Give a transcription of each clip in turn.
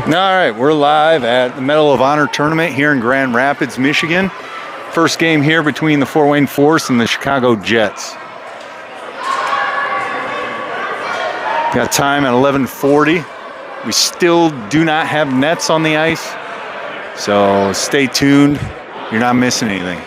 All right, we're live at the Medal of Honor tournament here in Grand Rapids, Michigan. First game here between the Fort Wayne Force and the Chicago Jets. Got time at 11:40. We still do not have nets on the ice, so stay tuned. You're not missing anything.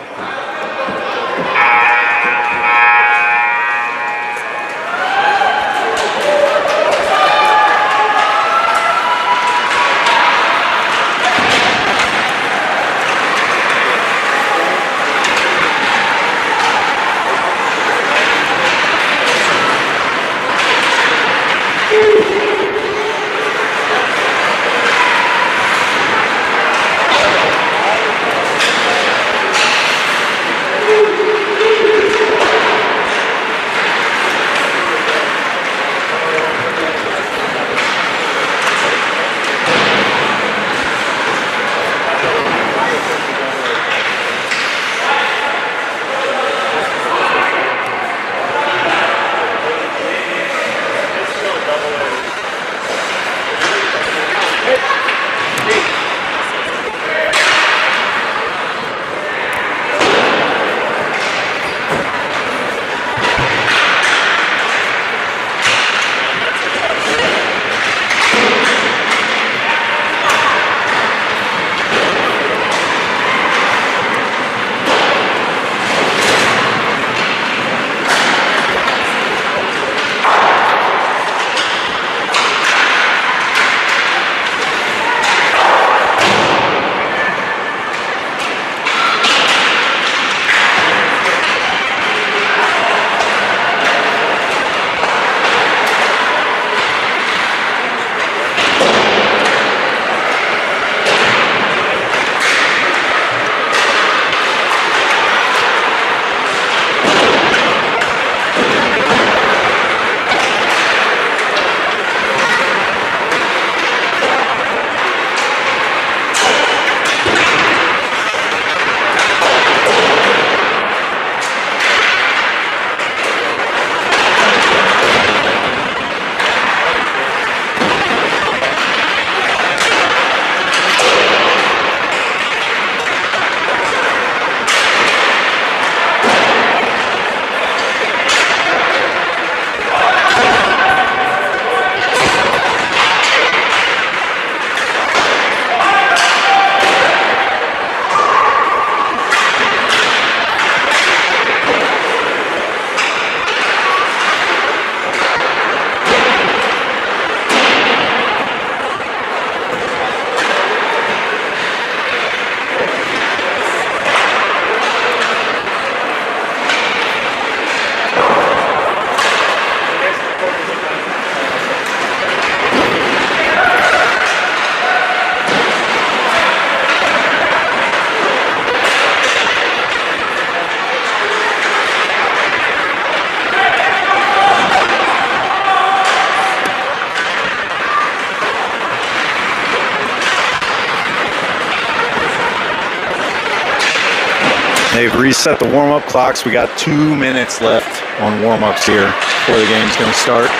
They've reset the warm-up clocks. We got 2 minutes left on warm-ups here before the game's going to start.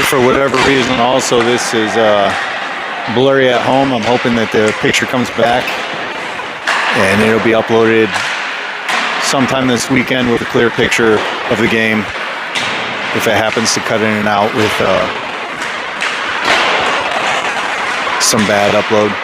For whatever reason, also this is blurry at home. I'm hoping that the picture comes back And it'll be uploaded sometime this weekend with a clear picture of the game, if it happens to cut in and out with some bad upload.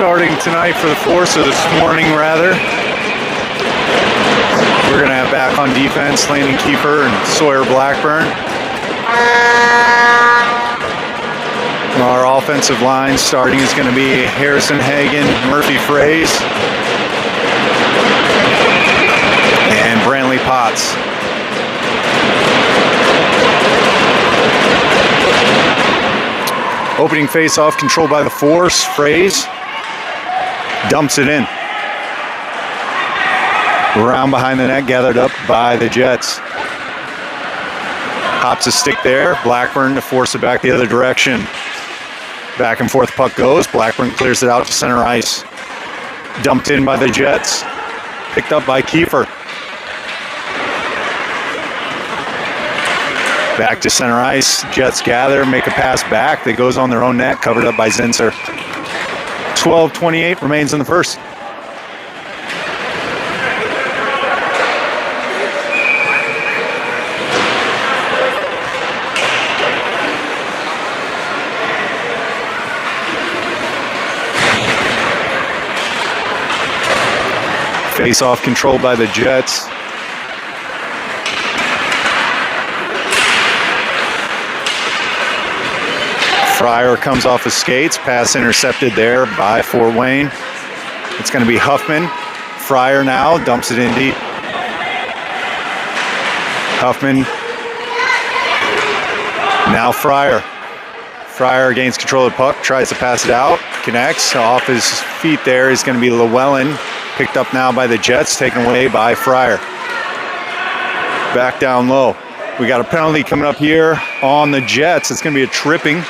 Starting tonight for the Force, or this morning rather, we're going to have back on defense Landon Kiefer and Sawyer Blackburn. Our offensive line starting is going to be Harrison Hagan, Murphy Fraze, and Brantley Potts. Opening face-off controlled by the Force. Fraze dumps it in. Around behind the net, gathered up by the Jets. Hops a stick there. Blackburn to force it back the other direction. Back and forth puck goes. Blackburn clears it out to center ice. Dumped in by the Jets. Picked up by Kiefer. Back to center ice. Jets gather, make a pass back that goes on their own net, covered up by Zinser. 12:28 remains in the first. Face-off controlled by the Jets. Fryer comes off his skates. Pass intercepted there by Fort Wayne. It's going to be Huffman. Fryer now dumps it in deep. Huffman. Now Fryer. Fryer gains control of the puck. Tries to pass it out. Connects off his feet there. Is going to be Llewellyn. Picked up now by the Jets. Taken away by Fryer. Back down low. We got a penalty coming up here on the Jets. It's going to be a tripping.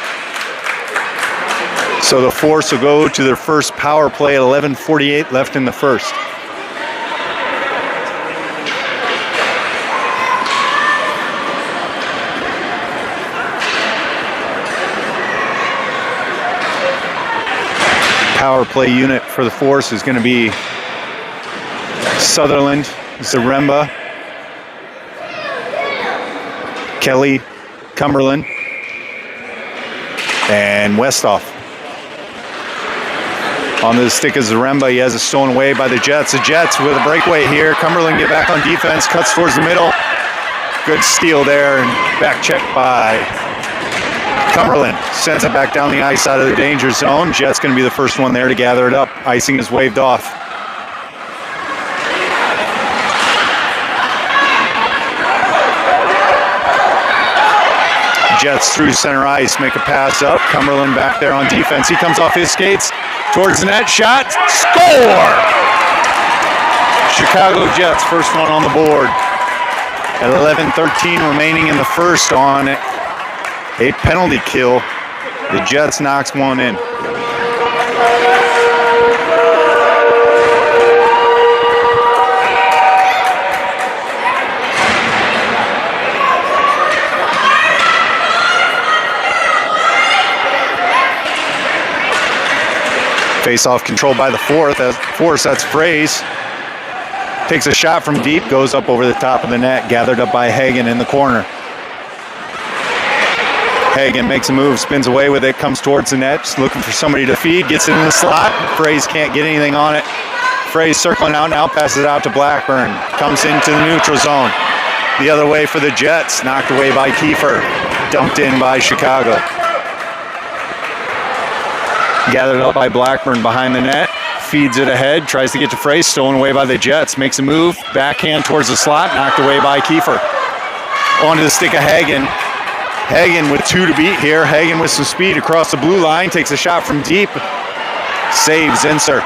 So the Force will go to their first power play at 11:48 left in the first. Power play unit for the Force is going to be Sutherland, Zaremba, Kelly, Cumberland, and Westhoff. On the stick is Zaremba. He has it stolen away by the Jets. The Jets with a breakaway here. Cumberland get back on defense, cuts towards the middle. Good steal there, and back check by Cumberland. Sends it back down the ice out of the danger zone. Jets going to be the first one there to gather it up. Icing is waved off. Jets through center ice, make a pass up. Cumberland back there on defense. He comes off his skates towards the net. Shot. Score! Chicago Jets, first one on the board. At 11:13 remaining in the first on a penalty kill. The Jets knocks one in. Face-off controlled by the Force. That's Fraze. Takes a shot from deep, goes up over the top of the net, gathered up by Hagen in the corner. Hagen makes a move, spins away with it, comes towards the net, just looking for somebody to feed, gets it in the slot. Fraze can't get anything on it. Fraze circling out now, passes it out to Blackburn. Comes into the neutral zone. The other way for the Jets, knocked away by Kiefer. Dumped in by Chicago. Gathered up by Blackburn behind the net. Feeds it ahead, tries to get to Fraze, stolen away by the Jets. Makes a move, backhand towards the slot, knocked away by Kiefer. Onto the stick of Hagen. Hagen with 2 to beat here. Hagen with some speed across the blue line, takes a shot from deep. Saves Zinser.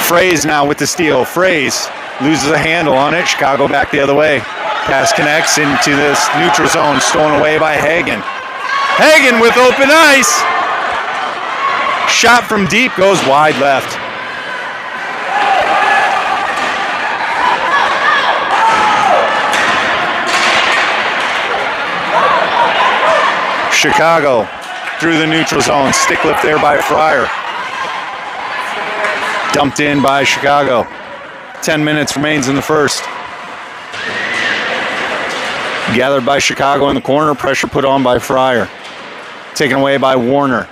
Fraze now with the steal. Fraze loses a handle on it. Chicago back the other way. Pass connects into this neutral zone, stolen away by Hagen. Hagen with open ice. Shot from deep goes wide left. Chicago through the neutral zone. Stick lift there by Fryer. Dumped in by Chicago. 10 minutes remains in the first. Gathered by Chicago in the corner. Pressure put on by Fryer. Taken away by Warner.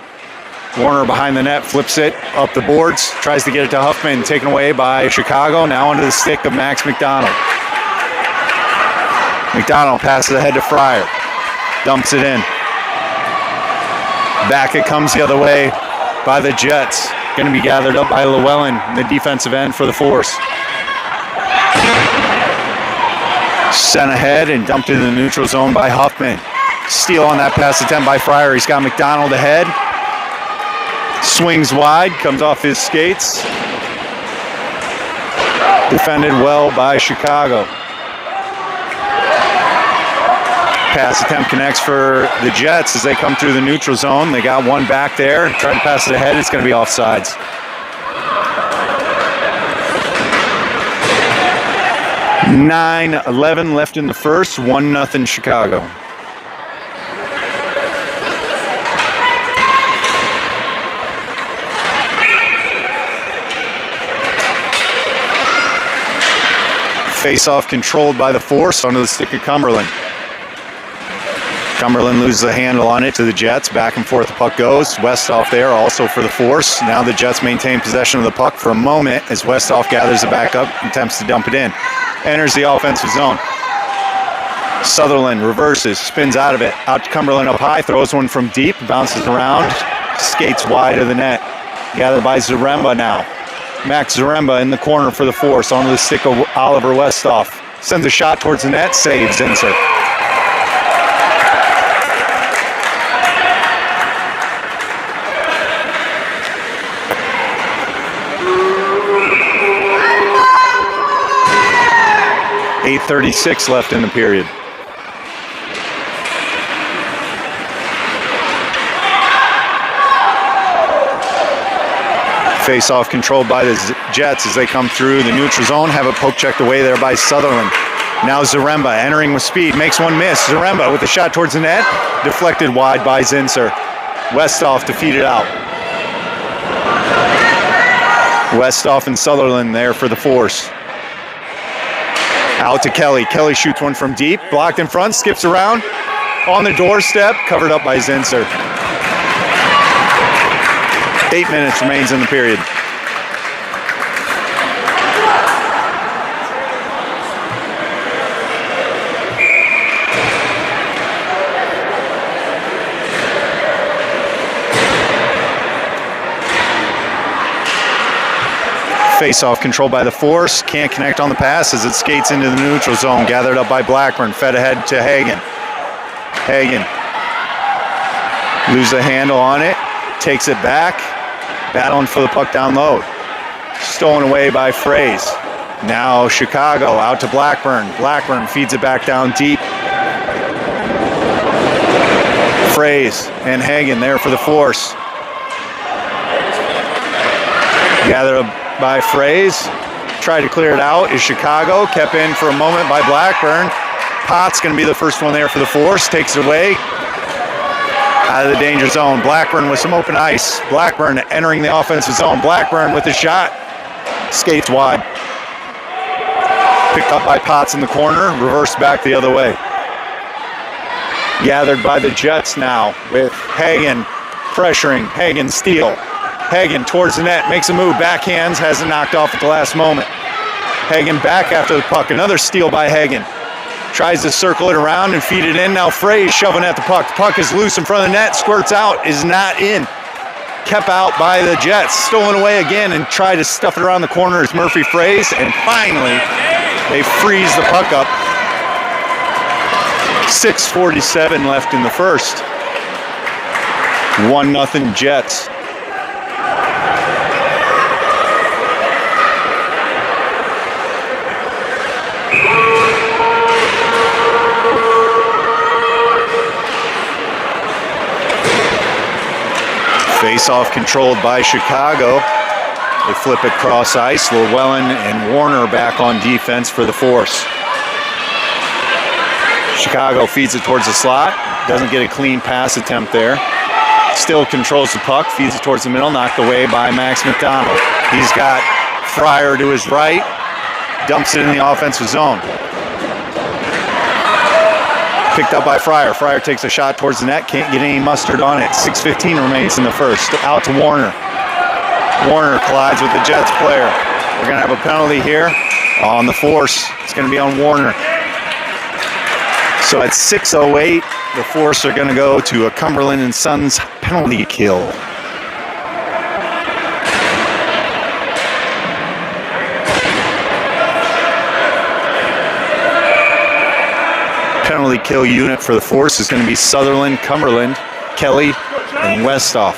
Warner behind the net, flips it up the boards, tries to get it to Huffman, taken away by Chicago, now onto the stick of Max McDonald. McDonald passes ahead to Fryer, dumps it in. Back it comes the other way by the Jets. Going to be gathered up by Llewellyn, the defensive end for the Force. Sent ahead and dumped into the neutral zone by Huffman. Steal on that pass attempt by Fryer. He's got McDonald ahead. Swings wide, comes off his skates. Defended well by Chicago. Pass attempt connects for the Jets as they come through the neutral zone. They got one back there. Trying to pass it ahead. It's going to be offsides. (9:11) left in the first. 1-0 Chicago. Face-off controlled by the Force onto the stick of Cumberland. Cumberland loses the handle on it to the Jets. Back and forth the puck goes. Westhoff there also for the Force. Now the Jets maintain possession of the puck for a moment as Westhoff gathers it back up and attempts to dump it in. Enters the offensive zone. Sutherland reverses, spins out of it. Out to Cumberland up high, throws one from deep, bounces around, skates wide of the net. Gathered by Zaremba now. Max Zaremba in the corner for the Force, onto the stick of Oliver Westhoff. Sends a shot towards the net, saves Zinser. .8:36 left in the period. Face-off controlled by the Jets as they come through the neutral zone. Have a poke checked away there by Sutherland. Now Zaremba entering with speed. Makes one miss. Zaremba with a shot towards the net. Deflected wide by Zinser. Westhoff to feed it out. Westhoff and Sutherland there for the Force. Out to Kelly. Kelly shoots one from deep. Blocked in front. Skips around. On the doorstep. Covered up by Zinser. 8 minutes remains in the period. Face-off controlled by the Force. Can't connect on the pass as it skates into the neutral zone. Gathered up by Blackburn. Fed ahead to Hagen. Hagen loses the handle on it, takes it back, battling for the puck down low. Stolen away by Fraze. Now Chicago out to Blackburn. Blackburn feeds it back down deep. Fraze and Hagen there for the force. Gathered by Fraze. Tried to clear it out is Chicago. Kept in for a moment by Blackburn. Potts going to be the first one there for the force. Takes it away. Out of the danger zone. Blackburn with some open ice. Blackburn entering the offensive zone. Blackburn with a shot. Skates wide. Picked up by Potts in the corner. Reversed back the other way. Gathered by the Jets now with Hagen pressuring. Hagen steal. Hagen towards the net. Makes a move. Backhands. Has it knocked off at the last moment. Hagen back after the puck. Another steal by Hagen. Tries to circle it around and feed it in. Now Fraze shoving at the puck. The puck is loose in front of the net. Squirts out. Is not in. Kept out by the Jets. Stolen away again and tried to stuff it around the corner as Murphy Fraze. And finally, they freeze the puck up. 6:47 left in the first. 1-0 Jets. Face-off controlled by Chicago. They flip it cross ice. Llewellyn and Warner back on defense for the force. Chicago feeds it towards the slot. Doesn't get a clean pass attempt there. Still controls the puck. Feeds it towards the middle. Knocked away by Max McDonald. He's got Fryer to his right. Dumps it in the offensive zone. Picked up by Fryer. Fryer takes a shot towards the net. Can't get any mustard on it. 6:15 remains in the first. Out to Warner. Warner collides with the Jets player. We're going to have a penalty here on the force. It's going to be on Warner. So at 6:08, the force are going to go to a Cumberland and Sons penalty kill. Penalty kill unit for the force is going to be Sutherland, Cumberland, Kelly, and Westhoff.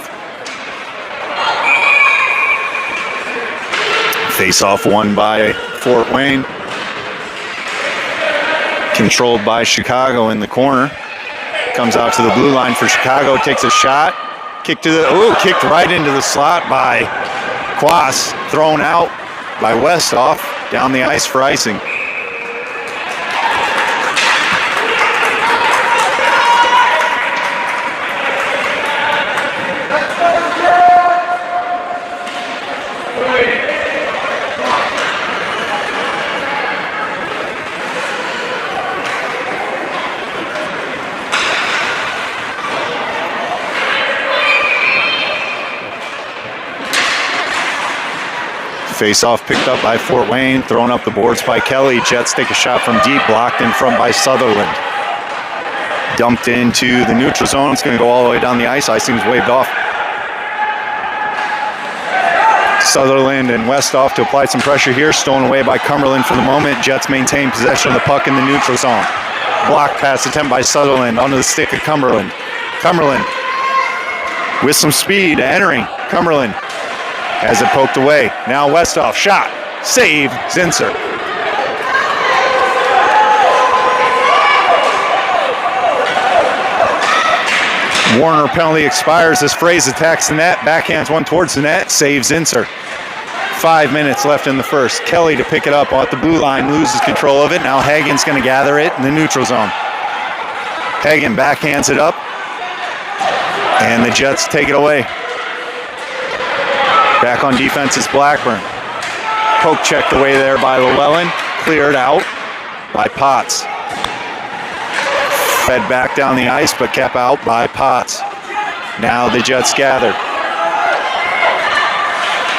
Face-off won by Fort Wayne. Controlled by Chicago in the corner. Comes out to the blue line for Chicago, takes a shot. Kicked right into the slot by Quas. Thrown out by Westhoff. Down the ice for icing. Face-off picked up by Fort Wayne, thrown up the boards by Kelly. Jets take a shot from deep, blocked in front by Sutherland. Dumped into the neutral zone. It's going to go all the way down the ice. Icing's waved off. Sutherland and Westhoff to apply some pressure here. Stolen away by Cumberland for the moment. Jets maintain possession of the puck in the neutral zone. Block pass attempt by Sutherland onto the stick of Cumberland. Cumberland with some speed entering. Cumberland has it poked away. Now Westhoff, shot, save, Zinser. Warner penalty expires as Fraze attacks the net. Backhands one towards the net, saves Zinser. 5 minutes left in the first. Kelly to pick it up at the blue line, loses control of it. Now Hagen's going to gather it in the neutral zone. Hagen backhands it up, and the Jets take it away. Back on defense is Blackburn. Poke checked away there by Llewellyn. Cleared out by Potts. Fed back down the ice, but kept out by Potts. Now the Jets gather.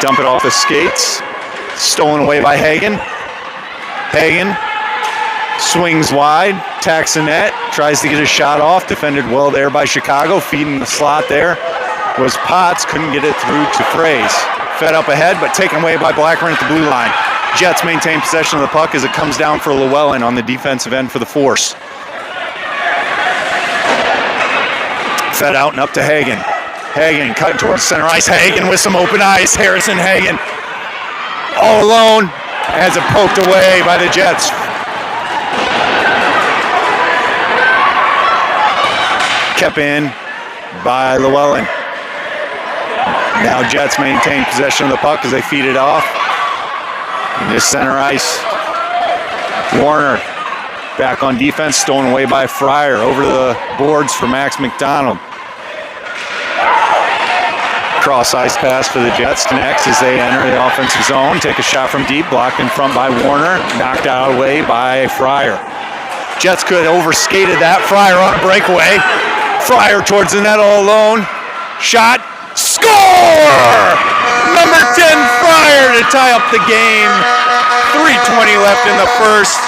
Dump it off the skates. Stolen away by Hagen. Hagen swings wide, tacks the net, tries to get a shot off. Defended well there by Chicago. Feeding the slot there was Potts. Couldn't get it through to Fraze. Fed up ahead, but taken away by Blackburn at the blue line. Jets maintain possession of the puck as it comes down for Llewellyn on the defensive end for the force. Fed out and up to Hagen. Hagen cut towards center ice. Hagen with some open ice. Harrison Hagen all alone has it poked away by the Jets. Kept in by Llewellyn. Now Jets maintain possession of the puck as they feed it off. In this center ice. Warner back on defense, stolen away by Fryer. Over to the boards for Max McDonald. Cross ice pass for the Jets. Connects as they enter the offensive zone. Take a shot from deep, blocked in front by Warner. Knocked out away by Fryer. Jets could have overskated that. Fryer on a breakaway. Fryer towards the net all alone. Shot. Score! Number 10 Fryer to tie up the game. 3:20 left in the first.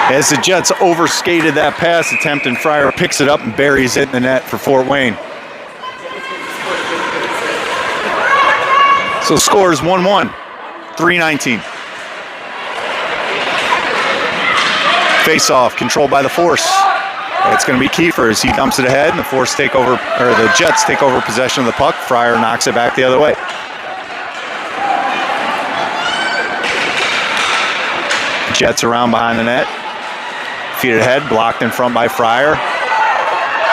As the Jets overskated that pass attempt, and Fryer picks it up and buries it in the net for Fort Wayne. So the score is 1-1, 3:19. Face-off controlled by the Force. It's going to be Kiefer as he dumps it ahead, and the Jets take over possession of the puck. Fryer knocks it back the other way. Jets around behind the net. Feed it ahead, blocked in front by Fryer.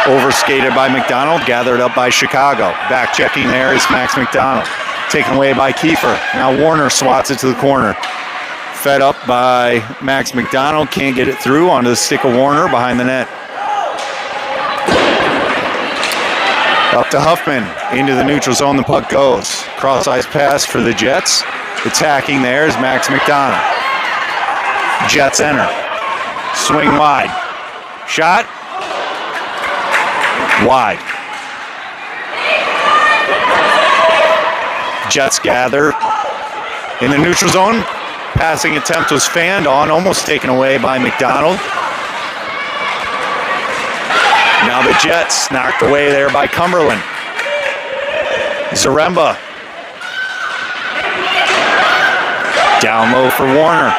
Overskated by McDonald, gathered up by Chicago. Back checking there is Max McDonald. Taken away by Kiefer. Now Warner swats it to the corner. Fed up by Max McDonald, can't get it through onto the stick of Warner behind the net. Up to Huffman, into the neutral zone the puck goes. Cross ice pass for the Jets. Attacking there is Max McDonald. Jets enter. Swing wide. Shot. Wide. Jets gather in the neutral zone. Passing attempt was fanned on, almost taken away by McDonald. Now the Jets knocked away there by Cumberland. Zaremba. Down low for Warner.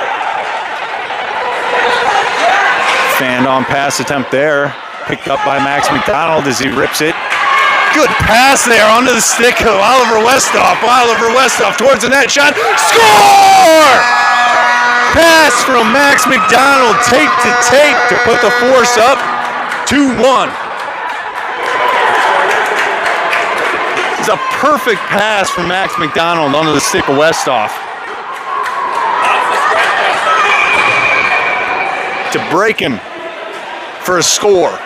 Fanned on pass attempt there. Picked up by Max McDonald as he rips it. Good pass there onto the stick of Oliver Westhoff. Oliver Westhoff towards the net. Shot. Score! Pass from Max McDonald. Tape to tape to put the Force up. 2-1. It's a perfect pass from Max McDonald onto the stick of Westhoff. To break him for a score.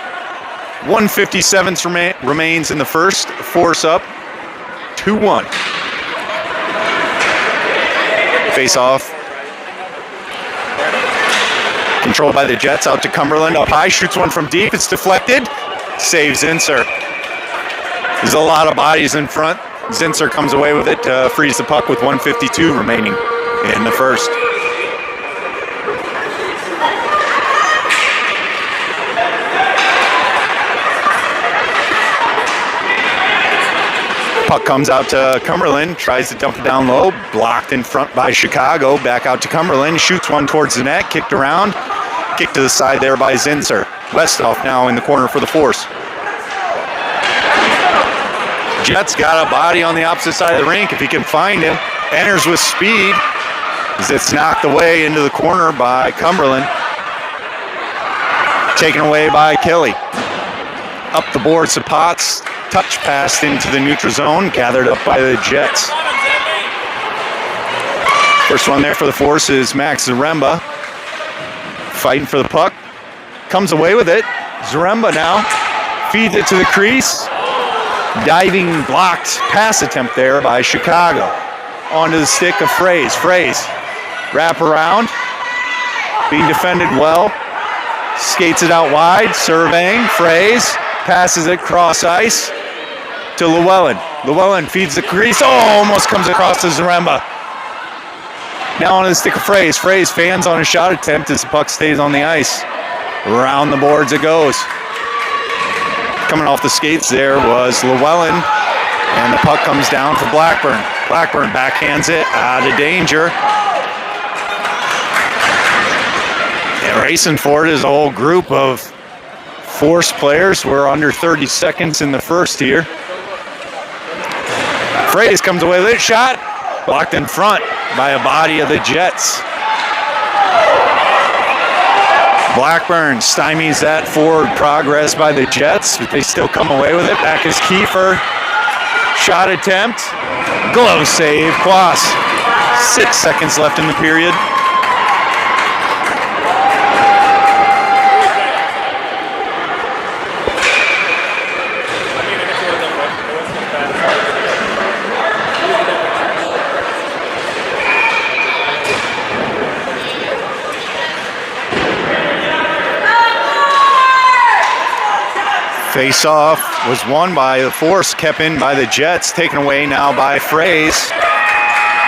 1:57 remains in the first. Force up. 2-1. Face off. Controlled by the Jets. Out to Cumberland. Up high. Shoots one from deep. It's deflected. Saves Zinser. There's a lot of bodies in front. Zinser comes away with it. Frees the puck with 1:52 remaining in the first. Puck comes out to Cumberland, tries to dump it down low, blocked in front by Chicago, back out to Cumberland, shoots one towards the net, kicked around, kicked to the side there by Zinser. Westhoff now in the corner for the Force. Jets got a body on the opposite side of the rink if he can find him. Enters with speed as it's knocked away into the corner by Cumberland. Taken away by Kelly. Up the boards to Potts. Touch passed into the neutral zone, gathered up by the Jets. First one there for the Force is Max Zaremba. Fighting for the puck. Comes away with it. Zaremba now feeds it to the crease. Diving blocked pass attempt there by Chicago. Onto the stick of Fraze. Fraze. Wrap around. Being defended well. Skates it out wide. Surveying. Fraze. Passes it cross ice to Llewellyn. Llewellyn feeds the crease. Oh, almost comes across to Zaremba. Now on the stick of Fraze. Fraze fans on a shot attempt as the puck stays on the ice. Around the boards it goes. Coming off the skates there was Llewellyn, and the puck comes down for Blackburn. Blackburn backhands it out of danger. And racing for it is a whole group of Force players. We're under 30 seconds in the first here. Fraze comes away with a shot. Blocked in front by a body of the Jets. Blackburn stymies that forward progress by the Jets, but they still come away with it. Back is Kiefer. Shot attempt. Glove save. Quas. 6 seconds left in the period. Face-off was won by the Force, kept in by the Jets, taken away now by Fraze.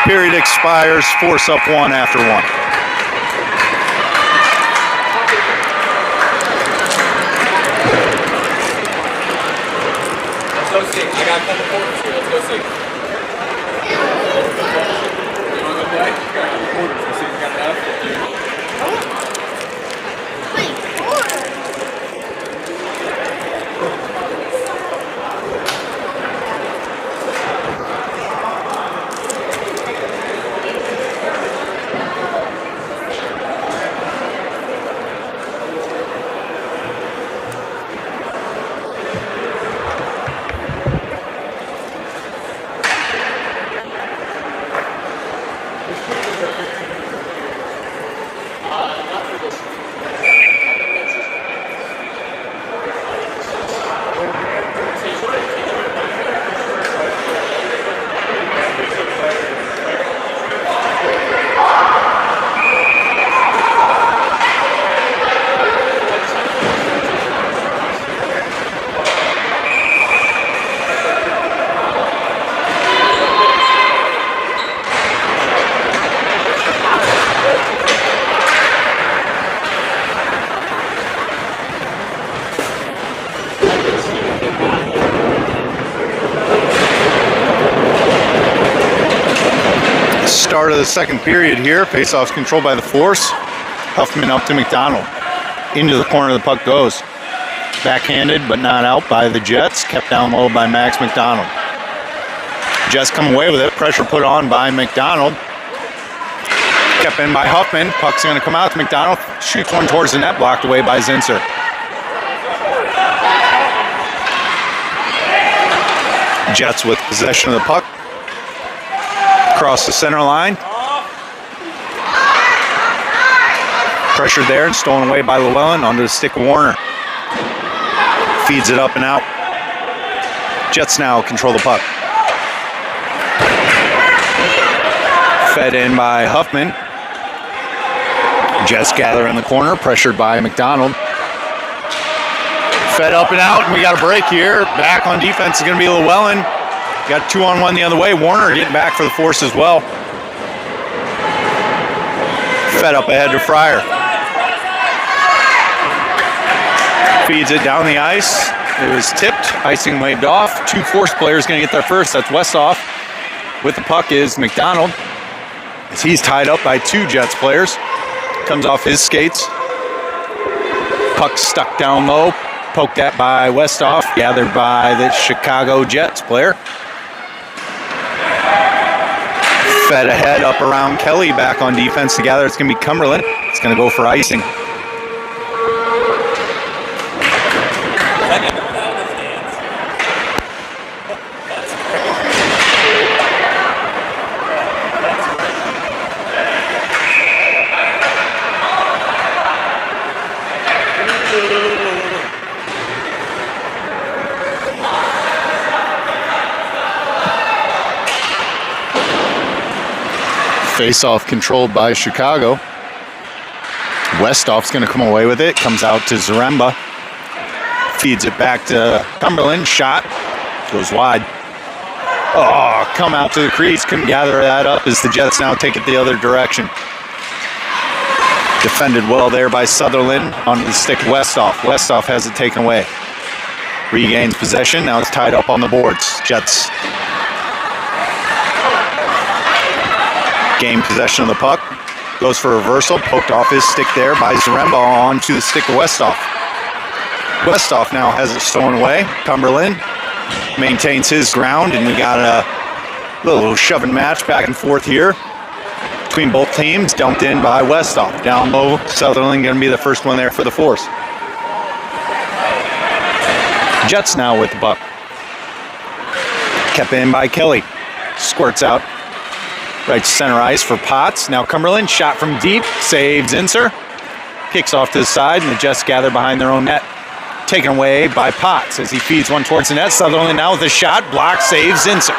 Period expires, Force up 1 after 1. Let's go see. I got a couple quarters here. Let's go see. You want to go play? I got a couple quarters. Let's see if we got enough. Start of the second period here. Face-off's controlled by the Force. Huffman up to McDonald. Into the corner, the puck goes. Backhanded, but not out by the Jets. Kept down low by Max McDonald. Jets come away with it. Pressure put on by McDonald. Kept in by Huffman. Puck's going to come out to McDonald. Shoots one towards the net. Blocked away by Zinser. Jets with possession of the puck. Across the center line. Pressured there and stolen away by Llewellyn onto the stick of Warner. Feeds it up and out. Jets now control the puck. Fed in by Huffman. Jets gather in the corner, pressured by McDonald. Fed up and out, and we got a break here. Back on defense is going to be Llewellyn. Got 2-on-1 the other way. Warner getting back for the Force as well. Fed up ahead to Fryer. Feeds it down the ice. It was tipped. Icing waved off. 2 Force players going to get there first. That's Westhoff. With the puck is McDonald. As he's tied up by 2 Jets players. Comes off his skates. Puck stuck down low. Poked at by Westhoff. Gathered by the Chicago Jets player. Fed ahead up around Kelly, back on defense to gather. It's going to be Cumberland. It's going to go for icing. Face-off controlled by Chicago. Westhoff's going to come away with it. Comes out to Zaremba. Feeds it back to Cumberland. Shot. Goes wide. Oh, come out to the crease. Couldn't gather that up as the Jets now take it the other direction. Defended well there by Sutherland on the stick Westhoff. Westhoff has it taken away. Regains possession. Now it's tied up on the boards. Jets Gained possession of the puck. Goes for a reversal. Poked off his stick there by Zaremba onto the stick of Westhoff. Westhoff now has it stolen away. Cumberland maintains his ground, and we got a little shoving match back and forth here between both teams. Dumped in by Westhoff. Down low, Sutherland going to be the first one there for the Force. Jets now with the puck. Kept in by Kelly. Squirts out. Right to center ice for Potts. Now Cumberland, shot from deep, saves Inser. Kicks off to the side, and the Jets gather behind their own net. Taken away by Potts as he feeds one towards the net. Sutherland now with a shot, block, saves Inser.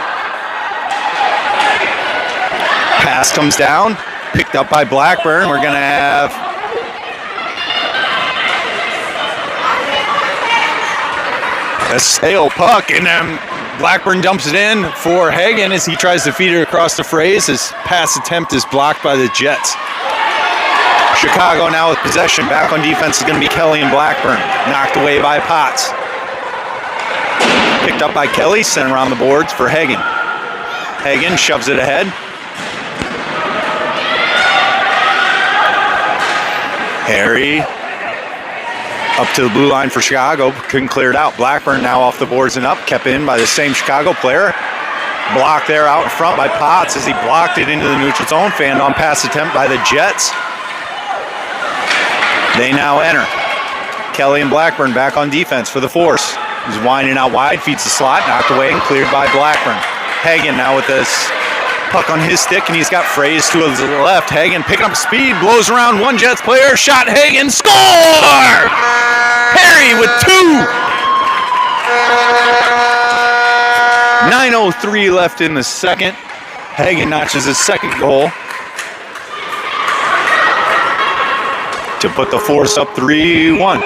Pass comes down, picked up by Blackburn. We're going to have a sail puck, and then Blackburn dumps it in for Hagen as he tries to feed it across the phrase. His pass attempt is blocked by the Jets. Chicago now with possession. Back on defense is going to be Kelly and Blackburn. Knocked away by Potts. Picked up by Kelly, sent around the boards for Hagen. Hagen shoves it ahead. Harry up to the blue line for Chicago. Couldn't clear it out. Blackburn now off the boards and up. Kept in by the same Chicago player. Blocked there out in front by Potts as he blocked it into the neutral zone. Fanned on pass attempt by the Jets. They now enter. Kelly and Blackburn back on defense for the Force. He's winding out wide, feeds the slot, knocked away and cleared by Blackburn. Hagen now with this puck on his stick, and he's got Fraze to his left. Hagen picking up speed, blows around one Jets player, shot Hagen, score! Perry with 2! 9:03 left in the second. Hagen notches his second goal to put the Force up 3-1.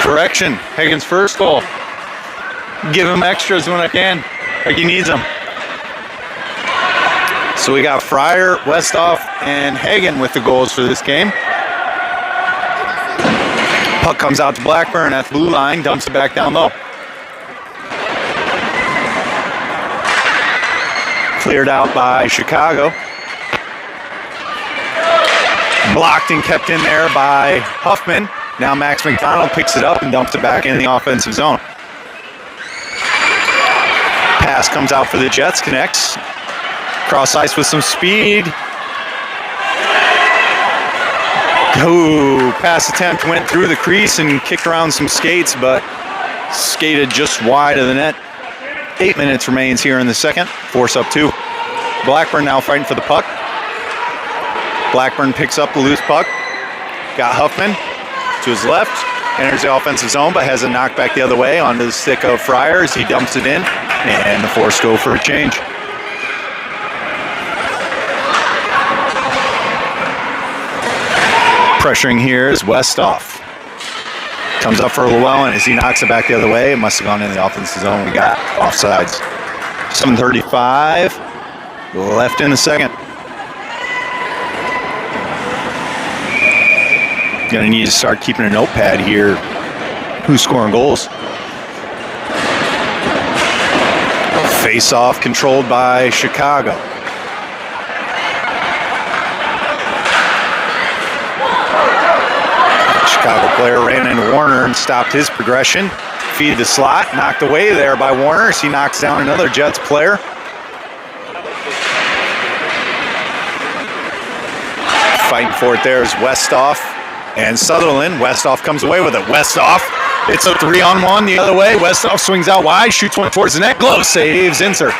Correction, Hagen's first goal. Give him extras when I can, like he needs them. So we got Fryer, Westhoff, and Hagen with the goals for this game. Puck comes out to Blackburn at the blue line, dumps it back down low. Cleared out by Chicago. Blocked and kept in there by Huffman. Now Max McDonald picks it up and dumps it back in the offensive zone. Pass comes out for the Jets, connects. Cross ice with some speed. Ooh, pass attempt went through the crease and kicked around some skates, but skated just wide of the net. 8 minutes remains here in the second. Force up 2. Blackburn now fighting for the puck. Blackburn picks up the loose puck. Got Huffman to his left, enters the offensive zone, but has a knockback the other way onto the stick of Fryer as he dumps it in, and the Force go for a change. Pressuring here is Westhoff. Comes up for Llewellyn as he knocks it back the other way. It must have gone in the offensive zone. We got offsides. 7:35 left in the second. Gonna need to start keeping a notepad here. Who's scoring goals? Face-off controlled by Chicago. Chicago player ran into Warner and stopped his progression. Feed the slot, knocked away there by Warner as he knocks down another Jets player. Fighting for it there is Westhoff and Sutherland. Westhoff comes away with it. Westhoff, it's a 3-on-1 the other way. Westhoff swings out wide, shoots one towards the net. Glove saves Inser.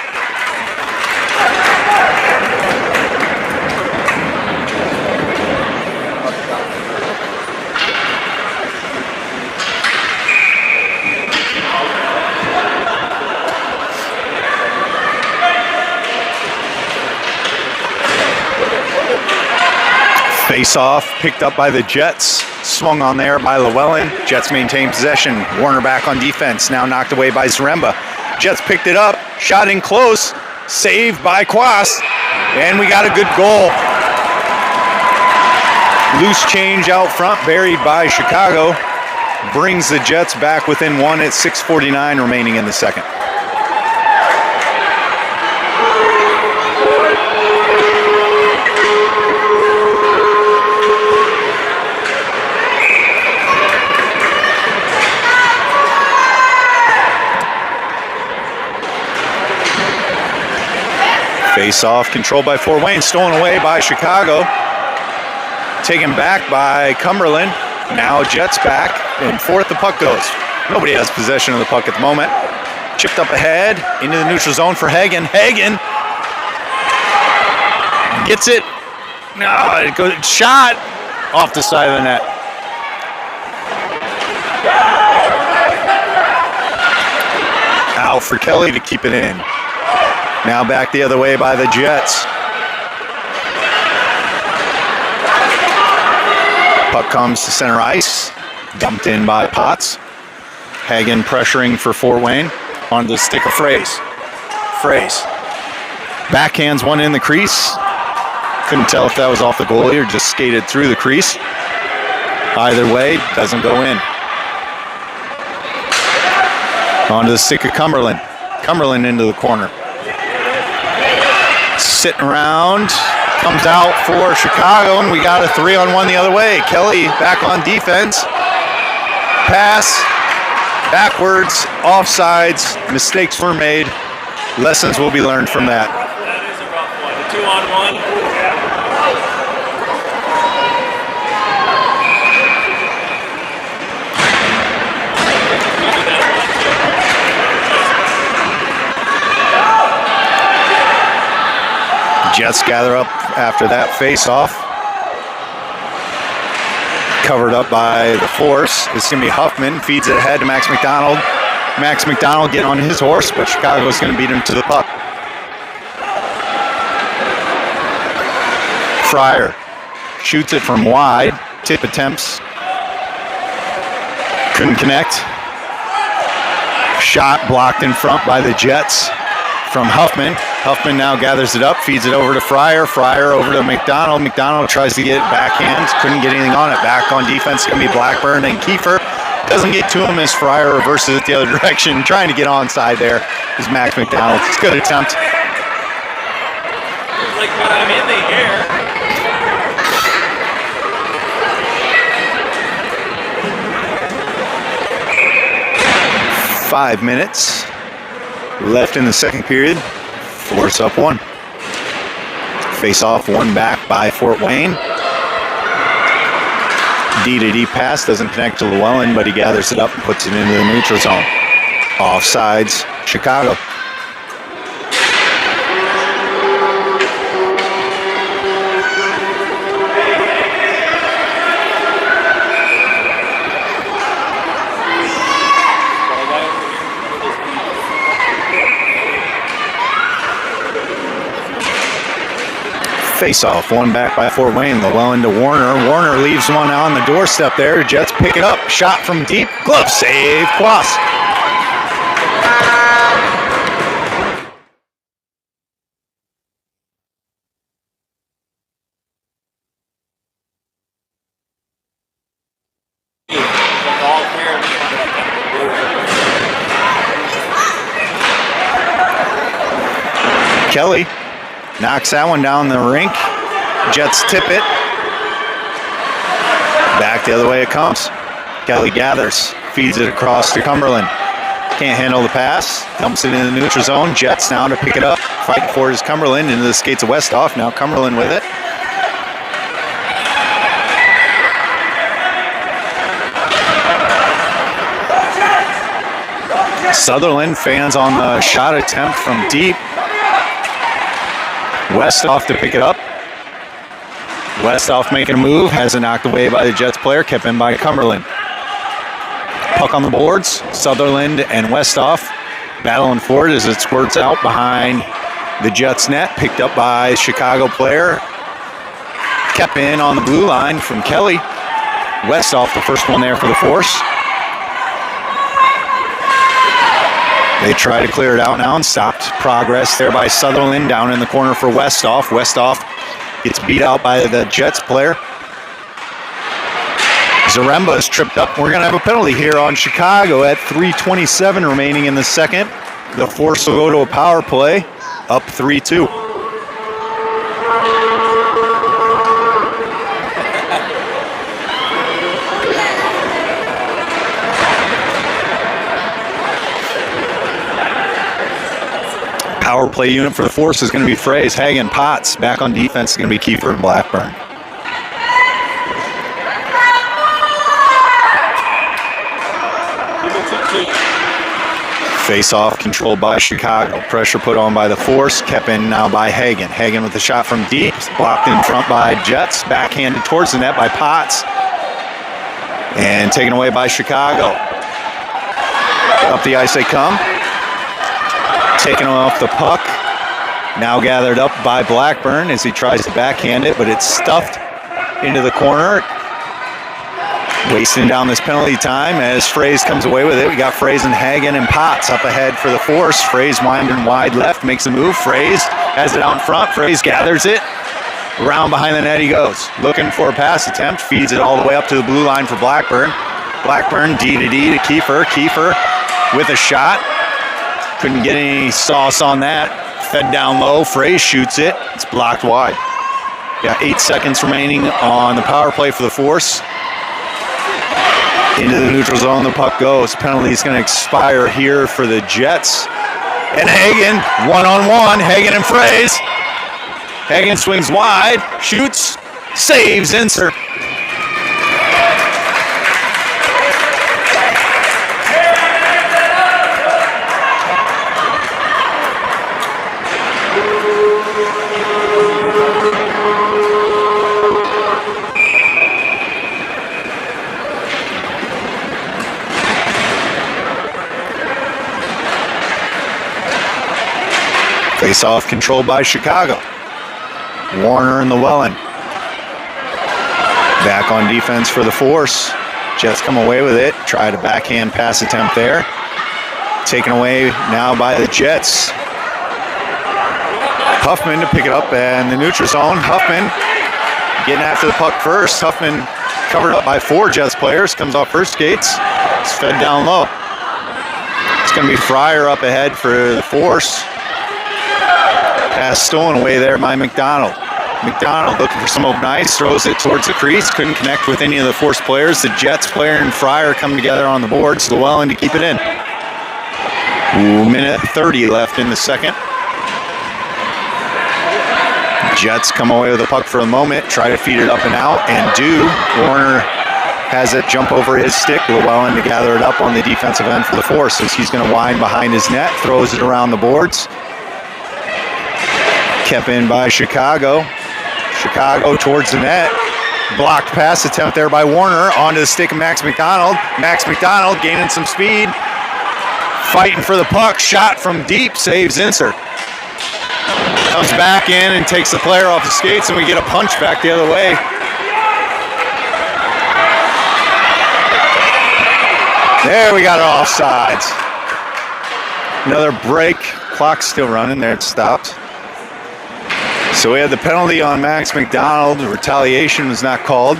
Face-off picked up by the Jets. Swung on there by Llewellyn. Jets maintain possession. Warner back on defense. Now knocked away by Zaremba. Jets picked it up. Shot in close. Saved by Quast. And we got a good goal. Loose change out front, buried by Chicago. Brings the Jets back within one at 6:49 remaining in the second. Face off, controlled by Fort Wayne, stolen away by Chicago. Taken back by Cumberland. Now Jets back, and fourth the puck goes. Nobody has possession of the puck at the moment. Chipped up ahead, into the neutral zone for Hagen. Hagen gets it. No, it goes shot off the side of the net. Out for Kelly to keep it in. Now back the other way by the Jets. Puck comes to center ice. Dumped in by Potts. Hagen pressuring for Fort Wayne. Onto the stick of Fraze. Fraze. Backhands one in the crease. Couldn't tell if that was off the goalie or just skated through the crease. Either way, doesn't go in. Onto the stick of Cumberland. Cumberland into the corner. Sitting around, comes out for Chicago, and we got a 3-on-1 the other way. Kelly back on defense. Pass, backwards, offsides, mistakes were made. Lessons will be learned from that. That is a rough one. A 2-on-1. Jets gather up after that face-off. Covered up by the force. It's going to be Huffman. Feeds it ahead to Max McDonald. Max McDonald getting on his horse, but Chicago's going to beat him to the puck. Fryer shoots it from wide. Tip attempts. Couldn't connect. Shot blocked in front by the Jets from Huffman. Huffman now gathers it up, feeds it over to Fryer. Fryer over to McDonald. McDonald tries to get backhand. Couldn't get anything on it. Back on defense, it's going to be Blackburn and Kiefer. Doesn't get to him as Fryer reverses it the other direction. Trying to get onside there is Max McDonald. It's a good attempt. Like when I'm in the air. 5 minutes left in the second period. Force up one. Face off one back by Fort Wayne. D-to-D pass doesn't connect to Llewellyn, but he gathers it up and puts it into the neutral zone. Offsides, Chicago. Face-off, one back by Fort Wayne. Llewellyn to Warner. Warner leaves one on the doorstep there. Jets pick it up. Shot from deep. Glove save. Quast. Kelly knocks that one down the rink. Jets tip it. Back the other way it comes. Kelly gathers. Feeds it across to Cumberland. Can't handle the pass. Dumps it in the neutral zone. Jets now to pick it up. Fighting for it is Cumberland into the skates of Westhoff. Now Cumberland with it. Sutherland fans on the shot attempt from deep. Westhoff to pick it up. Westhoff making a move. Has it knocked away by the Jets player. Kept in by Cumberland. Puck on the boards. Sutherland and Westhoff battling for it as it squirts out behind the Jets net. Picked up by Chicago player. Kept in on the blue line from Kelly. Westoff, the first one there for the Force. They try to clear it out now and stopped progress there by Sutherland down in the corner for Westoff. Westoff gets beat out by the Jets player. Zaremba is tripped up. We're going to have a penalty here on Chicago at 3:27 remaining in the second. The Force will go to a power play, up 3-2. Power play unit for the Force is going to be Fraze. Hagen, Potts. Back on defense is going to be Kiefer and Blackburn. Face-off controlled by Chicago. Pressure put on by the Force. Kept in now by Hagen. Hagen with the shot from deep. Blocked in front by Jets. Backhanded towards the net by Potts. And taken away by Chicago. Up the ice they come. Taken off the puck. Now gathered up by Blackburn as he tries to backhand it, but it's stuffed into the corner. Wasting down this penalty time as Fraze comes away with it. We got Fraze and Hagen and Potts up ahead for the Force. Fraze winding wide left, makes a move. Fraze has it out in front. Fraze gathers it. Around behind the net he goes. Looking for a pass attempt. Feeds it all the way up to the blue line for Blackburn. Blackburn D to D to Kiefer. Kiefer with a shot. Couldn't get any sauce on that. Fed down low. Fraze shoots it. It's blocked wide. Got 8 seconds remaining on the power play for the Force. Into the neutral zone, the puck goes. Penalty is going to expire here for the Jets. And Hagen, one-on-one, Hagen and Fraze. Hagen swings wide, shoots, saves, insert. Face-off controlled by Chicago. Warner and Llewellyn. Back on defense for the Force. Jets come away with it. Try to backhand pass attempt there. Taken away now by the Jets. Huffman to pick it up in the neutral zone. Huffman getting after the puck first. Huffman covered up by 4 Jets players. Comes off first skates. It's fed down low. It's going to be Fryer up ahead for the Force. Pass stolen away there by McDonald. McDonald looking for some open ice, throws it towards the crease, couldn't connect with any of the Force players. The Jets player and Fryer come together on the boards. Llewellyn to keep it in. Minute 30 left in the second. Jets come away with the puck for a moment, try to feed it up and out, and do. Warner has it jump over his stick. Llewellyn to gather it up on the defensive end for the Force as he's going to wind behind his net, throws it around the boards. Kept in by Chicago. Chicago towards the net. Blocked pass attempt there by Warner. Onto the stick of Max McDonald. Max McDonald gaining some speed. Fighting for the puck. Shot from deep. Saves insert. Comes back in and takes the player off the skates, and we get a punch back the other way. There we got it offsides. Another break. Clock's still running. There it stopped. So we had the penalty on Max McDonald. The retaliation was not called.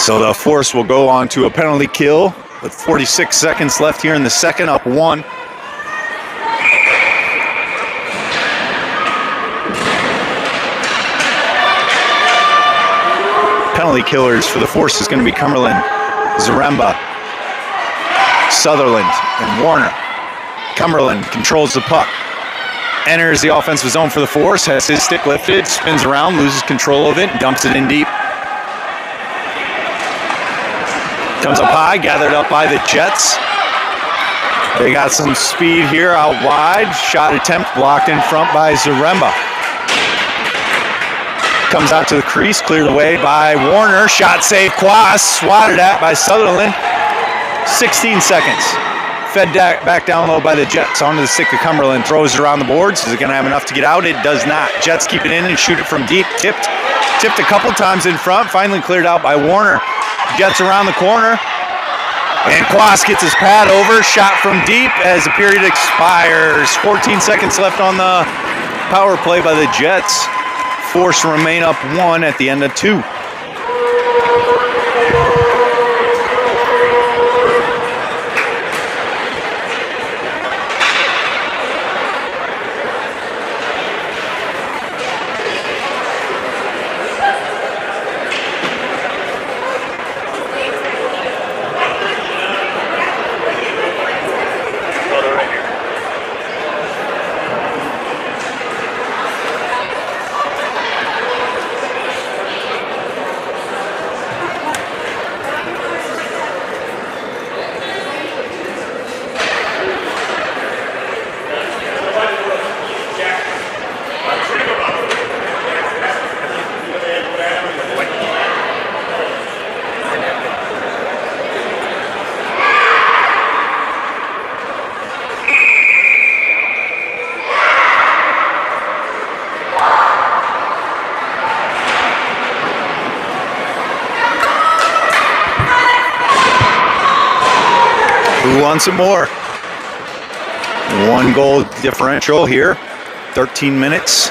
So the Force will go on to a penalty kill with 46 seconds left here in the second, up 1. Penalty killers for the Force is going to be Cumberland, Zaremba, Sutherland, and Warner. Cumberland controls the puck. Enters the offensive zone for the Force, has his stick lifted, spins around, loses control of it, dumps it in deep. Comes up high, gathered up by the Jets. They got some speed here out wide. Shot attempt blocked in front by Zaremba. Comes out to the crease, cleared away by Warner. Shot save, Quas, swatted at by Sutherland. 16 seconds. Fed back down low by the Jets. Onto the stick of Cumberland. Throws it around the boards. Is it going to have enough to get out? It does not. Jets keep it in and shoot it from deep. Tipped Tipped a couple times in front, finally cleared out by Warner. Jets around the corner. And Quas gets his pad over, shot from deep as the period expires. 14 seconds left on the power play by the Jets. Forced to remain up 1 at the end of 2. Who wants some more? 1 goal differential here. 13 minutes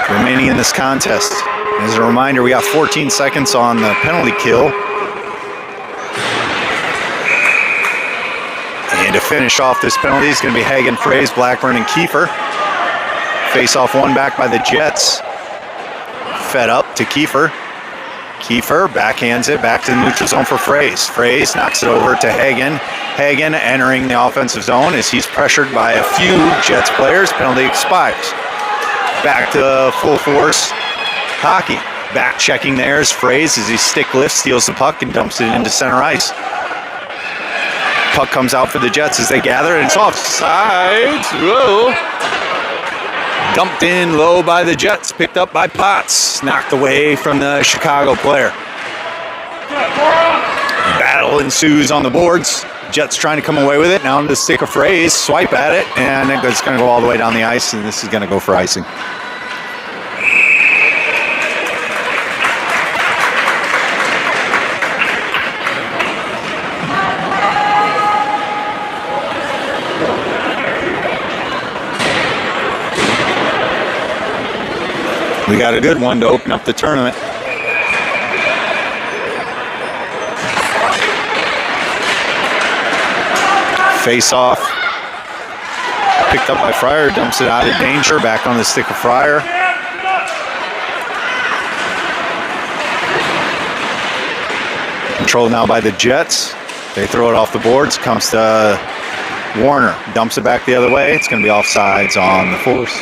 remaining in this contest. As a reminder, we got 14 seconds on the penalty kill. And to finish off this penalty is going to be Hagen, Fraze, Blackburn, and Kiefer. Face off 1 back by the Jets. Fed up to Kiefer. Kiefer backhands it back to the neutral zone for Fraze. Fraze knocks it over to Hagen. Hagen entering the offensive zone as he's pressured by a few Jets players. Penalty expires. Back to full force hockey. Back checking there is Fraze as he stick lifts, steals the puck, and dumps it into center ice. Puck comes out for the Jets as they gather, and it's offside. Whoa. Dumped in low by the Jets, picked up by Potts, knocked away from the Chicago player. Battle ensues on the boards. Jets trying to come away with it. Now into the stick of Fraze, swipe at it, and it's going to go all the way down the ice, and this is going to go for icing. We got a good one to open up the tournament. Face off. Picked up by Fryer, dumps it out of danger, back on the stick of Fryer. Controlled now by the Jets. They throw it off the boards, comes to Warner, dumps it back the other way. It's going to be offsides on the force.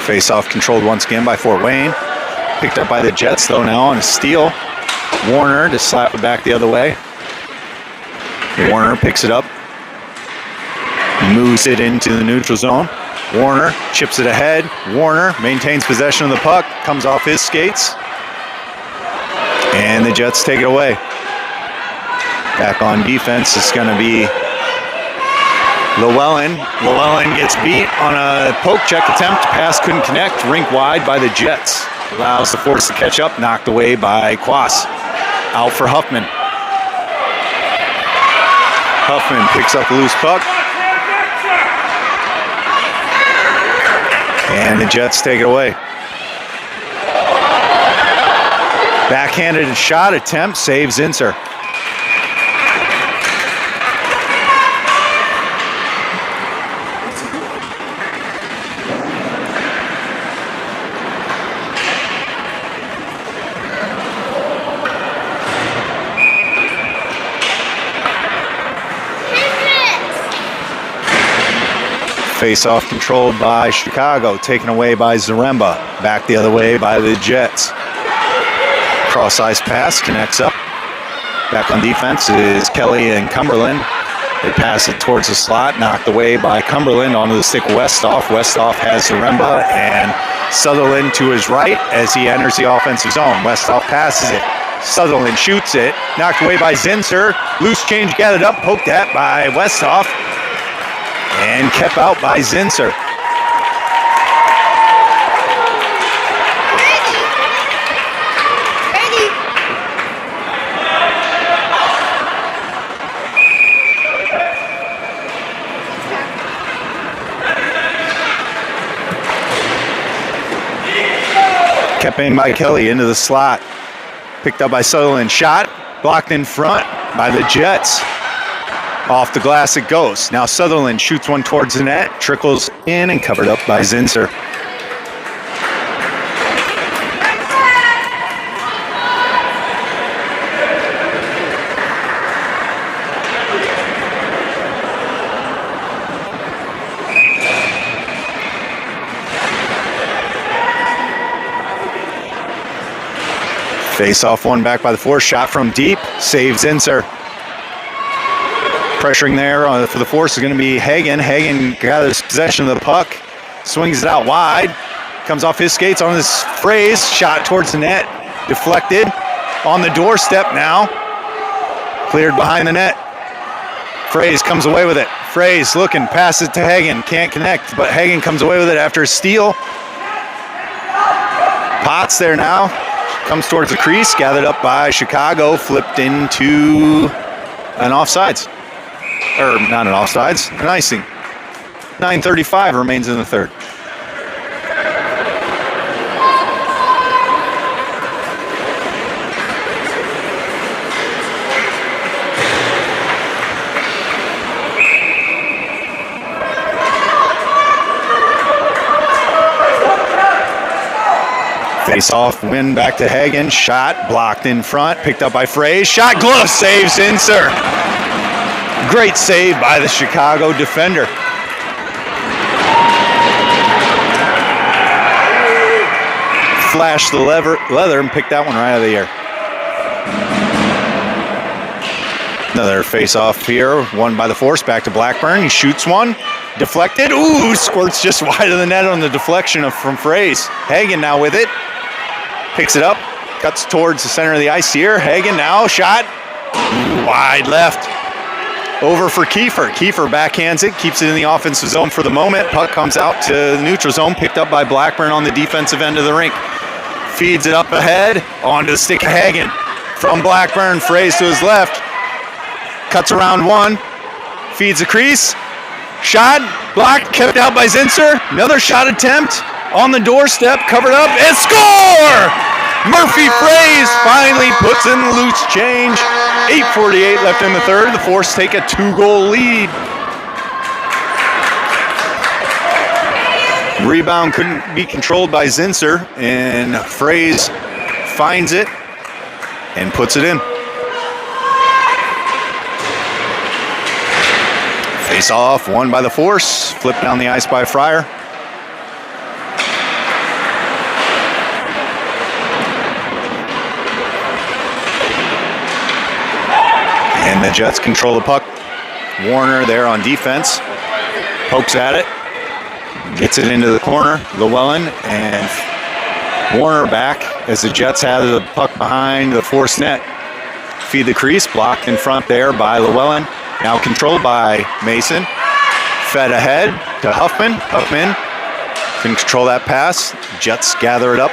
Face-off controlled once again by Fort Wayne. Picked up by the Jets, though, now on a steal. Warner to slap it back the other way. Warner picks it up. Moves it into the neutral zone. Warner chips it ahead. Warner maintains possession of the puck. Comes off his skates. And the Jets take it away. Back on defense, it's going to be Llewellyn. Llewellyn gets beat on a poke check attempt. Pass couldn't connect. Rink wide by the Jets. Allows the force to catch up. Knocked away by Quas. Out for Huffman. Huffman picks up the loose puck. And the Jets take it away. Backhanded shot attempt. Saves Inser. Face-off controlled by Chicago, taken away by Zaremba. Back the other way by the Jets. Cross-ice pass, connects up. Back on defense is Kelly and Cumberland. They pass it towards the slot, knocked away by Cumberland onto the stick Westhoff. Westhoff has Zaremba and Sutherland to his right as he enters the offensive zone. Westhoff passes it. Sutherland shoots it, knocked away by Zinser. Loose change gathered up, poked at by Westhoff, and kept out by Zinser. Kept in by Kelly into the slot. Picked up by Sutherland. Shot blocked in front by the Jets. Off the glass it goes. Now Sutherland shoots one towards the net. Trickles in and covered up by Zinser. Face off one back by the Force. Shot from deep. Saves Zinser. Pressuring there for the Force is going to be Hagen. Hagen gathers possession of the puck. Swings it out wide. Comes off his skates on this Fraze. Shot towards the net. Deflected. On the doorstep now. Cleared behind the net. Fraze comes away with it. Fraze looking. Passes to Hagen. Can't connect, but Hagen comes away with it after a steal. Potts there now. Comes towards the crease, gathered up by Chicago, flipped into an offsides. Or not an offsides, an icing. 9:35 remains in the third. Face off, win back to Hagen. Shot blocked in front, picked up by Fraze. Shot, glove save, Zinser. Great save by the Chicago defender. Flashed the leather and picked that one right out of the air. Another face off here, won by the Force, back to Blackburn. He shoots one, deflected. Ooh, squirts just wide of the net on the deflection from Fraze. Hagen now with it. Picks it up, cuts towards the center of the ice here. Hagen now, shot, wide left. Over for Kiefer. Kiefer backhands it, keeps it in the offensive zone for the moment. Puck comes out to the neutral zone, picked up by Blackburn on the defensive end of the rink. Feeds it up ahead, onto the stick of Hagen. From Blackburn, Fraze to his left. Cuts around one, feeds the crease. Shot, blocked, kept out by Zinser. Another shot attempt. On the doorstep, covered up, and score! Murphy Fraze finally puts in the loose change. 8:48 left in the third. The Force take a 2-goal lead. Rebound couldn't be controlled by Zinser, and Fraze finds it and puts it in. Face off, won by the Force. Flipped down the ice by Fryer. And the Jets control the puck. Warner there on defense. Pokes at it. Gets it into the corner. Llewellyn and Warner back as the Jets have the puck behind the Force net. Feed the crease. Blocked in front there by Llewellyn. Now controlled by Mason. Fed ahead to Huffman. Huffman can control that pass. Jets gather it up.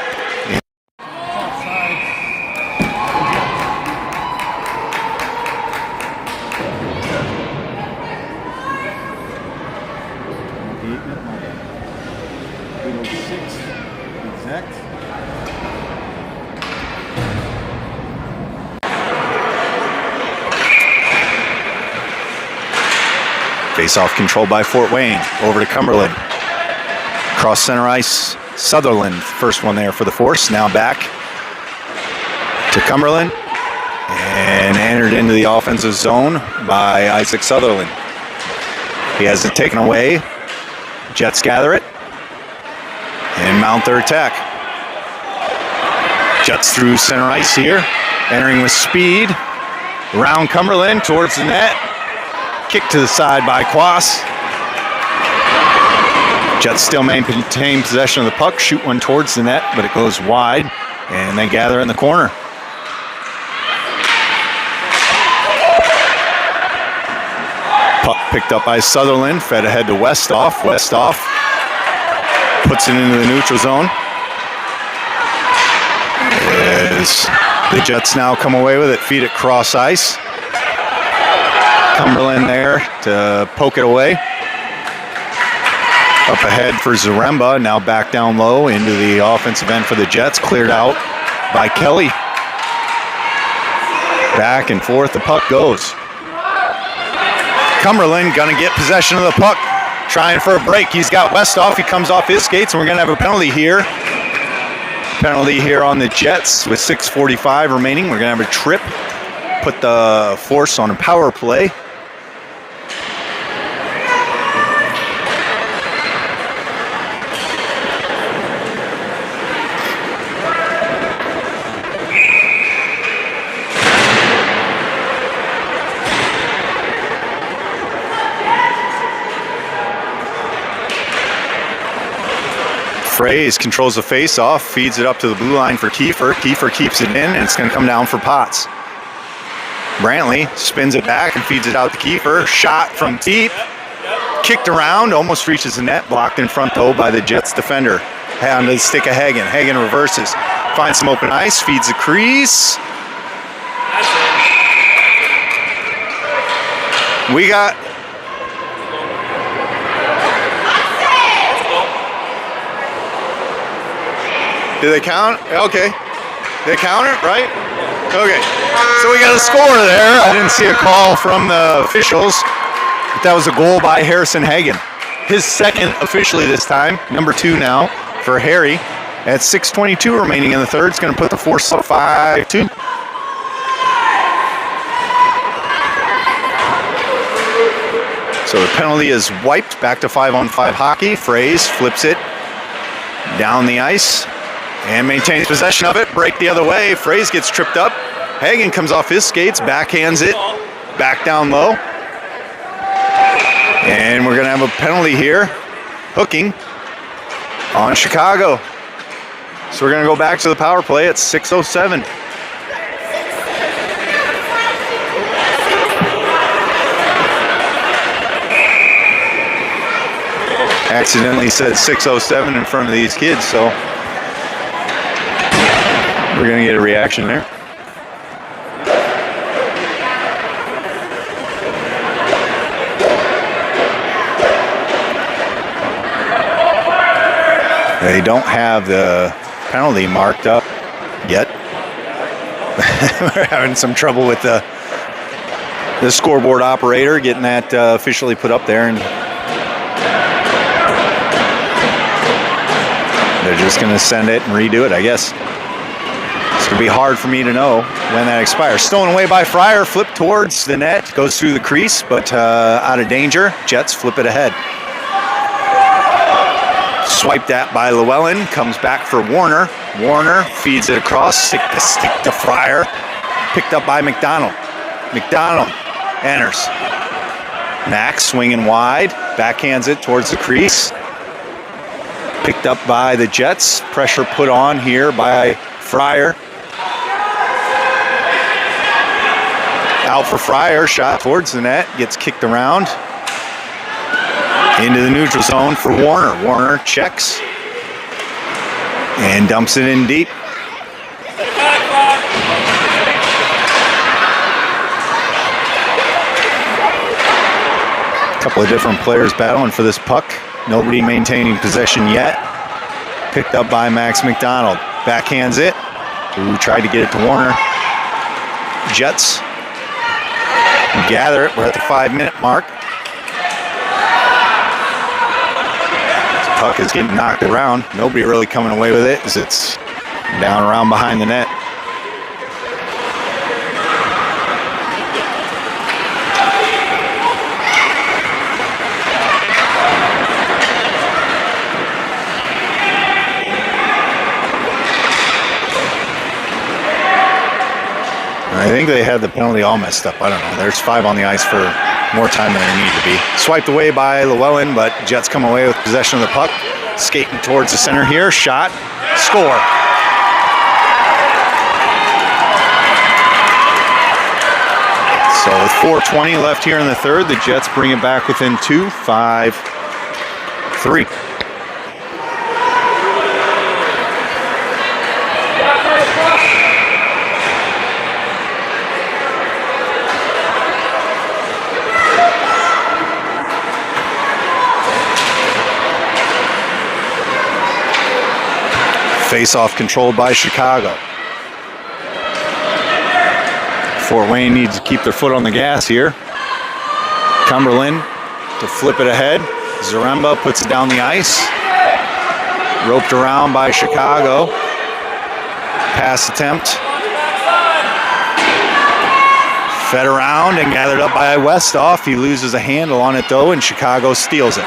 Face-off controlled by Fort Wayne. Over to Cumberland. Cross center ice. Sutherland, first one there for the Force. Now back to Cumberland. And entered into the offensive zone by Isaac Sutherland. He has it taken away. Jets gather it. And mount their attack. Jets through center ice here. Entering with speed. Around Cumberland towards the net. Kick to the side by Quas. Jets still maintain possession of the puck, shoot one towards the net, but it goes wide, and they gather in the corner. Puck picked up by Sutherland, fed ahead to Westhoff. Westhoff puts it into the neutral zone. As the Jets now come away with it, feed it cross ice. Cumberland there to poke it away. Up ahead for Zaremba, now back down low into the offensive end for the Jets, cleared out by Kelly. Back and forth the puck goes. Cumberland gonna get possession of the puck, trying for a break. He's got Westhoff, he comes off his skates, and we're gonna have a penalty here. Penalty here on the Jets with 6:45 remaining. We're gonna have a trip, put the Force on a power play. Fraze controls the face-off, feeds it up to the blue line for Kiefer. Kiefer keeps it in, and it's going to come down for Potts. Brantley spins it back and feeds it out to Kiefer. Shot from deep, kicked around, almost reaches the net, blocked in front though by the Jets defender. On the stick of Hagen. Hagen reverses, finds some open ice, feeds the crease. We got... Did they count? Okay. They count it, right? Okay. So we got a score there. I didn't see a call from the officials, but that was a goal by Harrison Hagen. His second officially this time, number 2 now for Harry. At 6:22 remaining in the third, it's going to put the Force up 5-2. So the penalty is wiped, back to 5-on-5 hockey. Fraze flips it down the ice and maintains possession of it. Break the other way. Fraze gets tripped up. Hagen comes off his skates, backhands it, back down low. And we're going to have a penalty here, hooking on Chicago. So we're going to go back to the power play at 6:07. Accidentally said 6:07 in front of these kids, so we're going to get a reaction there. They don't have the penalty marked up yet. We're having some trouble with the scoreboard operator getting that officially put up there, and they're just going to send it and redo it, I guess. It's going to be hard for me to know when that expires. Stolen away by Fryer, flipped towards the net, goes through the crease, but out of danger. Jets flip it ahead. Swiped at by Llewellyn, comes back for Warner. Warner feeds it across, stick to Fryer. Picked up by McDonald. McDonald enters. Max swinging wide, backhands it towards the crease. Picked up by the Jets. Pressure put on here by Fryer. Out for Fryer, shot towards the net, gets kicked around. Into the neutral zone for Warner. Warner checks and dumps it in deep. A couple of different players battling for this puck. Nobody maintaining possession yet. Picked up by Max McDonald. Backhands it. Who tried to get it to Warner. Jets gather it. We're at the 5-minute mark. Puck is getting knocked around. Nobody really coming away with it as it's down around behind the net. I think they had the penalty all messed up. I don't know. There's 5 on the ice for More time than there needed to be. Swiped away by Llewellyn, but Jets come away with possession of the puck. Skating towards the center here. Shot. Score. So with 4:20 left here in the third, the Jets bring it back within 2, 5-3. Face-off controlled by Chicago. Fort Wayne needs to keep their foot on the gas here. Cumberland to flip it ahead. Zaremba puts it down the ice. Roped around by Chicago. Pass attempt. Fed around and gathered up by Westhoff. He loses a handle on it though, and Chicago steals it.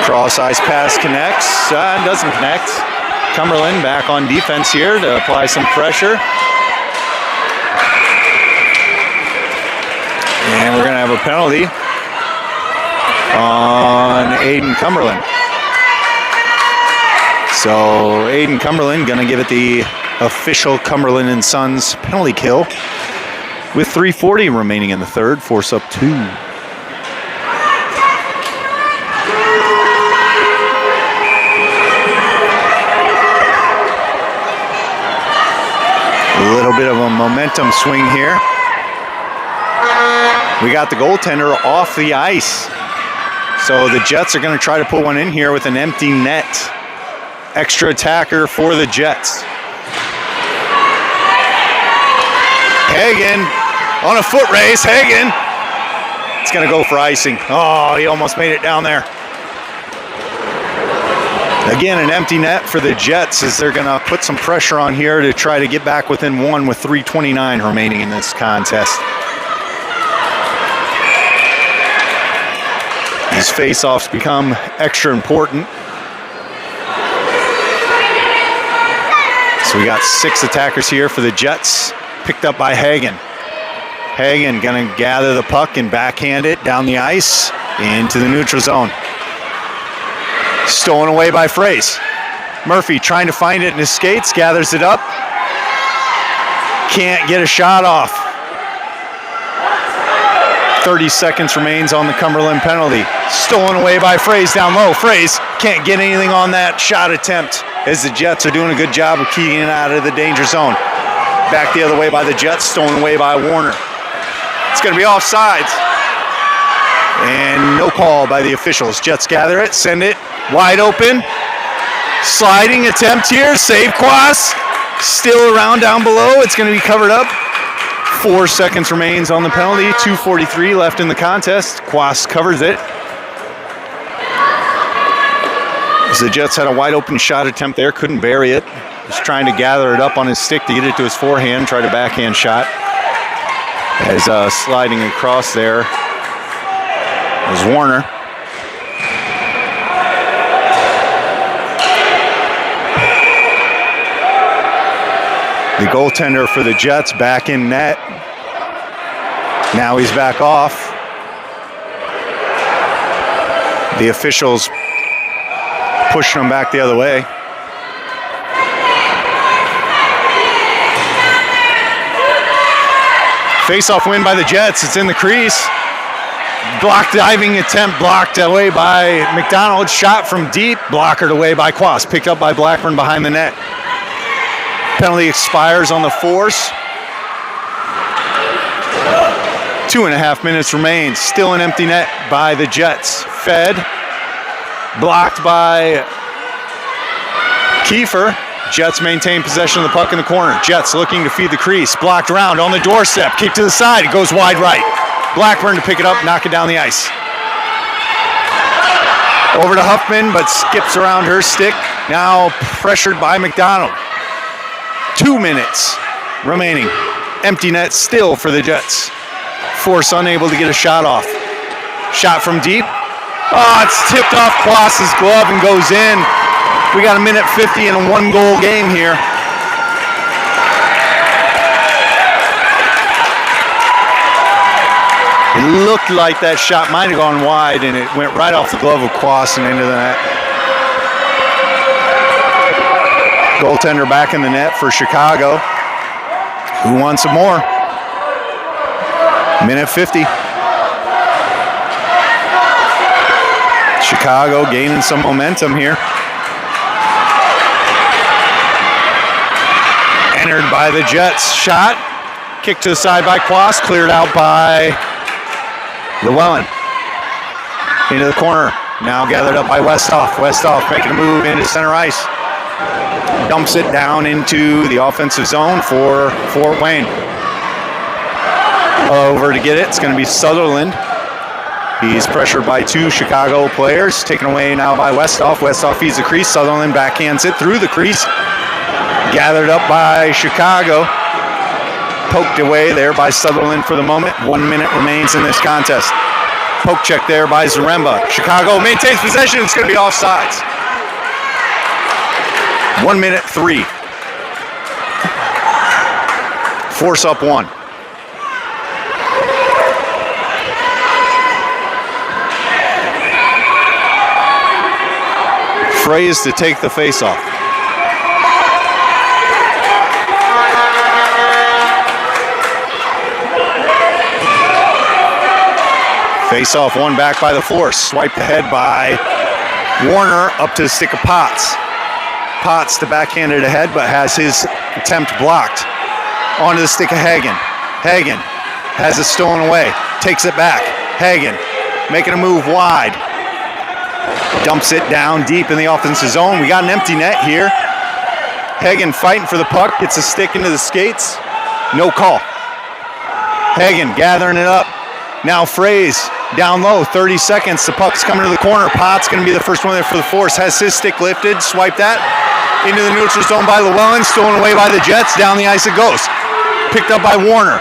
Cross-ice pass connects, doesn't connect. Cumberland back on defense here to apply some pressure. And we're going to have a penalty on Aiden Cumberland. So Aiden Cumberland going to give it the official Cumberland and Sons penalty kill with 3:40 remaining in the third. Force up 2. A little bit of a momentum swing here. We got the goaltender off the ice. So the Jets are going to try to put one in here with an empty net. Extra attacker for the Jets. Hagen on a foot race. Hagen. It's going to go for icing. Oh, he almost made it down there. Again, an empty net for the Jets as they're going to put some pressure on here to try to get back within 1 with 3:29 remaining in this contest. These face-offs become extra important. So we got 6 attackers here for the Jets, picked up by Hagen. Hagen going to gather the puck and backhand it down the ice into the neutral zone. Stolen away by Fraze. Murphy trying to find it in his skates, gathers it up. Can't get a shot off. 30 seconds remains on the Cumberland penalty. Stolen away by Fraze down low. Fraze can't get anything on that shot attempt as the Jets are doing a good job of keeping it out of the danger zone. Back the other way by the Jets, stolen away by Warner. It's going to be offsides. And no call by the officials. Jets gather it, send it wide open. Sliding attempt here, save Quas. Still around down below. It's going to be covered up. 4 seconds remains on the penalty. 2:43 left in the contest. Quas covers it. As the Jets had a wide open shot attempt there, couldn't bury it. Just trying to gather it up on his stick to get it to his forehand, try to backhand shot. As sliding across there was Warner. The goaltender for the Jets back in net. Now he's back off. The officials pushing him back the other way. Face-off win by the Jets. It's in the crease. Blocked diving attempt blocked away by McDonald. Shot from deep. Blockered away by Quas. Picked up by Blackburn behind the net. Penalty expires on the force. 2.5 minutes remain. Still an empty net by the Jets. Fed. Blocked by Kiefer. Jets maintain possession of the puck in the corner. Jets looking to feed the crease. Blocked around on the doorstep. Kick to the side. It goes wide right. Blackburn to pick it up, knock it down the ice. Over to Huffman, but skips around her stick. Now pressured by McDonald. 2 minutes remaining. Empty net still for the Jets. Force unable to get a shot off. Shot from deep. Oh, it's tipped off Quas's glove and goes in. We got 1:50 in a 1-goal game here. It looked like that shot might have gone wide, and it went right off the glove of Quas and into the net. Goaltender back in the net for Chicago. Who wants some more? Minute 50. Chicago gaining some momentum here. Entered by the Jets. Shot. Kicked to the side by Quas. Cleared out by Llewellyn. Into the corner. Now gathered up by Westhoff. Westhoff making a move into center ice. Dumps it down into the offensive zone for Fort Wayne. Over to get it. It's going to be Sutherland. He's pressured by two Chicago players. Taken away now by Westhoff. Westhoff feeds the crease. Sutherland backhands it through the crease. Gathered up by Chicago. Poked away there by Sutherland for the moment. 1 minute remains in this contest. Poke check there by Zaremba. Chicago maintains possession. It's going to be offsides. 1 minute 3. Force up 1. Fraze to take the face-off. Face-off 1 back by the Force. Swiped ahead by Warner up to the stick of Potts. Potts to backhand it ahead, but has his attempt blocked. Onto the stick of Hagen. Hagen has it stolen away. Takes it back. Hagen making a move wide. Dumps it down deep in the offensive zone. We got an empty net here. Hagen fighting for the puck. Gets a stick into the skates. No call. Hagen gathering it up. Now Fraze down low. 30 seconds. The puck's coming to the corner. Potts going to be the first one there for the Force. Has his stick lifted. Swipe that. Into the neutral zone by Llewellyn. Stolen away by the Jets. Down the ice it goes. Picked up by Warner.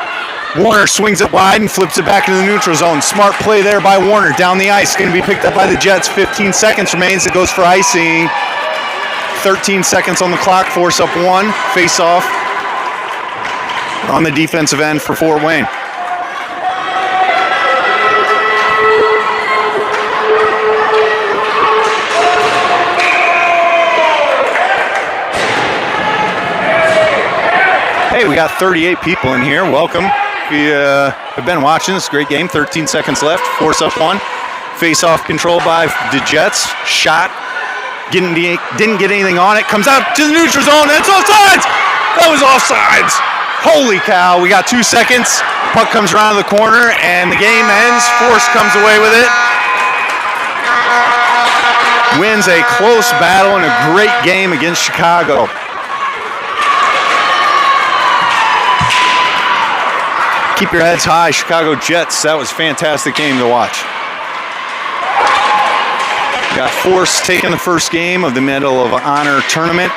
Warner swings it wide and flips it back into the neutral zone. Smart play there by Warner. Down the ice. Going to be picked up by the Jets. 15 seconds remains. It goes for icing. 13 seconds on the clock. Force up 1. Face off on the defensive end for Fort Wayne. Hey, we got 38 people in here. Welcome. We have been watching. It's a great game. 13 seconds left. Force up 1. Face-off control by the Jets. Shot. Didn't get anything on it. Comes out to the neutral zone. That's offsides. That was offsides. Holy cow. We got 2 seconds. Puck comes around the corner, and the game ends. Force comes away with it. Wins a close battle and a great game against Chicago. Keep your heads high, Chicago Jets. That was a fantastic game to watch. We got Force taking the first game of the Medal of Honor tournament.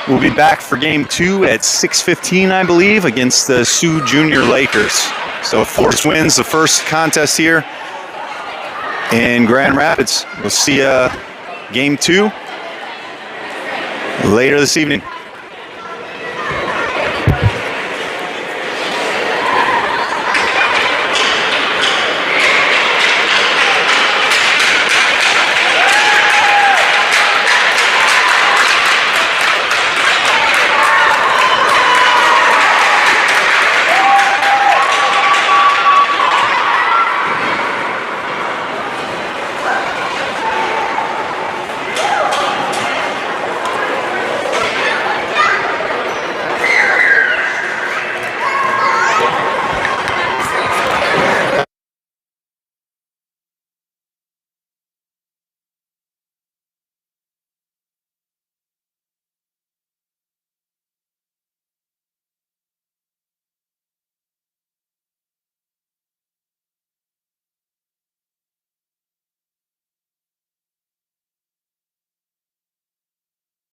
We'll be back for game 2 at 6:15, I believe, against the Sioux Junior Lakers. So if Force wins the first contest here in Grand Rapids, we'll see game 2 later this evening.